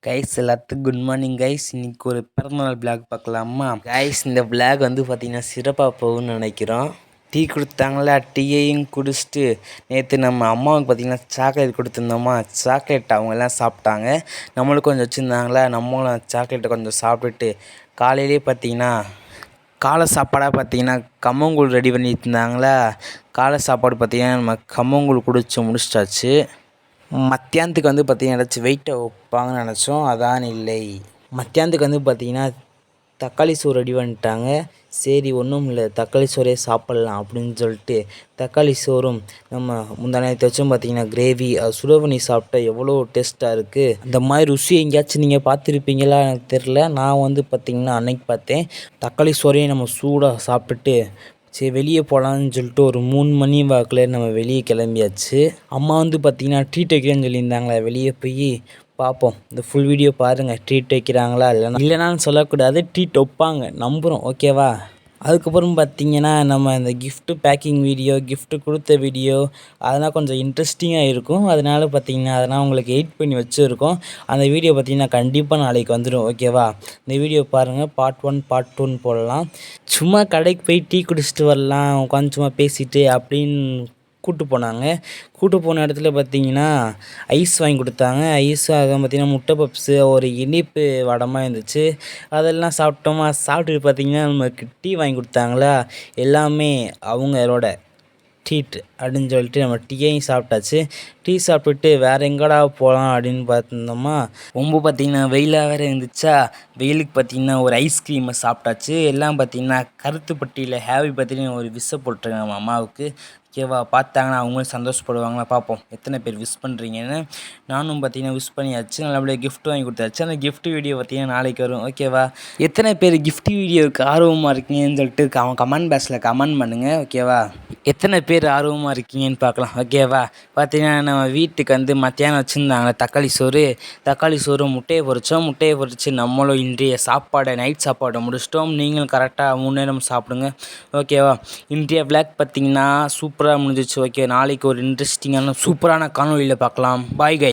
Guys எல்லாத்துக்கும் good morning guys. இன்றைக்கி ஒரு பிறந்தநாள் விளாக் பார்க்கலாமா கைஸ்? இந்த விளாக் வந்து பார்த்திங்கன்னா சிறப்பாக போகும்னு நினைக்கிறோம். டீ கொடுத்தாங்களா, டீயையும் குடிச்சிட்டு நேற்று நம்ம அம்மாவுக்கு பார்த்திங்கன்னா சாக்லேட் கொடுத்துருந்தோமா, சாக்லேட் அவங்க எல்லாம் சாப்பிட்டாங்க. நம்மளும் கொஞ்சம் வச்சுருந்தாங்களா, நம்மளும் சாக்லேட்டை கொஞ்சம் சாப்பிட்டுட்டு காலையிலே பார்த்திங்கன்னா காலை சாப்பாடாக பார்த்திங்கன்னா கம்மங்கூழ் ரெடி பண்ணிட்டு இருந்தாங்களா. காலை சாப்பாடு பார்த்திங்கன்னா நம்ம கம்மங்கூழ் குடிச்சு முடிச்சிட்டாச்சு. மத்தியானத்துக்கு வந்து பார்த்திங்கன்னா ஏதாச்சும் வெயிட்டை வைப்பாங்கன்னு நினச்சோம், அதான் இல்லை. மத்தியானத்துக்கு வந்து பார்த்திங்கன்னா தக்காளி சோறு ரெடி பண்ணிட்டாங்க. சரி ஒன்றும் இல்லை, தக்காளி சோறே சாப்பிட்லாம் அப்படின்னு சொல்லிட்டு தக்காளி சோறும் நம்ம முந்தானத்தை வச்சும் பார்த்திங்கன்னா கிரேவி சுட பண்ணி சாப்பிட்டா எவ்வளோ டேஸ்ட்டாக இருக்குது. அந்த மாதிரி ருசி எங்கேயாச்சும் நீங்கள் பார்த்துருப்பீங்களா எனக்கு தெரில. நான் வந்து பார்த்திங்கன்னா அன்னைக்கு பார்த்தேன். தக்காளி சோறையும் நம்ம சூடாக சாப்பிட்டுட்டு சரி வெளியே போகலான்னு சொல்லிட்டு ஒரு 3 மணி வாக்கில் நம்ம வெளியே கிளம்பியாச்சு. அம்மா வந்து பார்த்திங்கன்னா ட்ரீட் வைக்கிறேன்னு சொல்லியிருந்தாங்களே, வெளியே போய் பார்ப்போம். இந்த ஃபுல் வீடியோ பாருங்கள், ட்ரீட் வைக்கிறாங்களா இல்லைனான்னு சொல்லக்கூடாது, ட்ரீட் வைப்பாங்க நம்புகிறோம், ஓகேவா? அதுக்கப்புறம் பார்த்திங்கன்னா நம்ம இந்த கிஃப்ட்டு பேக்கிங் வீடியோ, கிஃப்ட்டு கொடுத்த வீடியோ அதெல்லாம் கொஞ்சம் இன்ட்ரெஸ்டிங்காக இருக்கும். அதனால் பார்த்திங்கன்னா அதெல்லாம் உங்களுக்கு எடிட் பண்ணி வச்சுருக்கோம். அந்த வீடியோ பார்த்திங்கன்னா கண்டிப்பாக நாளைக்கு வந்துடும், ஓகேவா? இந்த வீடியோ பாருங்கள், பார்ட் 1 பார்ட் 2ன்னு போடலாம். சும்மா கடைக்கு போய் டீ குடிச்சிட்டு வரலாம், உட்காந்து சும்மா பேசிட்டு அப்படின்னு கூப்பிட்டு போனாங்க. கூப்பிட்டு போன இடத்துல பார்த்திங்கன்னா ஐஸ் வாங்கி கொடுத்தாங்க. ஐஸ் அதை பார்த்திங்கன்னா முட்டை பப்ஸு ஒரு இனிப்பு வடமாக இருந்துச்சு. அதெல்லாம் சாப்பிட்டோமா. சாப்பிட்டுட்டு பார்த்திங்கன்னா நமக்கு டீ வாங்கி கொடுத்தாங்களா, எல்லாமே அவங்களோட ட்ரீட் அப்படின்னு சொல்லிட்டு நம்ம டீயையும் சாப்பிட்டாச்சு. டீ சாப்பிட்டுட்டு வேறு எங்கடா போகலாம் அப்படின்னு பார்த்துருந்தோமா. ரொம்ப பார்த்திங்கன்னா வெயிலாக வேறு இருந்துச்சா, வெயிலுக்கு பார்த்திங்கன்னா ஒரு ஐஸ்கிரீமை சாப்பிட்டாச்சு. எல்லாம் பார்த்திங்கன்னா கருத்துப்பட்டியில் ஹேவி பார்த்திங்கன்னா ஒரு விஷை போட்டுருங்க நம்ம அம்மாவுக்கு, ஓகேவா? பார்த்தாங்கன்னா அவங்களும் சந்தோஷப்படுவாங்களா, பார்ப்போம் எத்தனை பேர் விஷ் பண்ணுறீங்கன்னு. நானும் பார்த்திங்கன்னா விஷ் பண்ணியாச்சு, நல்லபடியாக கிஃப்ட் வாங்கி கொடுத்தாச்சு. அந்த கிஃப்ட் வீடியோ பார்த்திங்கன்னா நாளைக்கு வரும், ஓகேவா? எத்தனை பேர் கிஃப்ட் வீடியோவுக்கு ஆர்வமாக இருக்கீங்கன்னு சொல்லிட்டு கமெண்ட் பாக்ஸில் கமெண்ட் பண்ணுங்கள், ஓகேவா? எத்தனை பேர் ஆர்வமாக இருக்கீங்கன்னு பார்க்கலாம், ஓகேவா? பார்த்திங்கன்னா நம்ம வீட்டுக்கு வந்து மத்தியானம் வச்சுருந்தாங்க தக்காளி சோறு முட்டையை பொரிச்சு நம்மளும் இன்றைய சாப்பாடை நைட் சாப்பாடை முடிச்சிட்டோம். நீங்களும் கரெக்டாக 3 நேரம் சாப்பிடுங்க, ஓகேவா? இன்றைய விளாக் பார்த்திங்கன்னா சூப்பராக முடிஞ்சிச்சு, ஓகே? நாளைக்கு ஒரு இன்ட்ரெஸ்டிங்கான சூப்பரான காணொலியில் பார்க்கலாம். பாய் கை.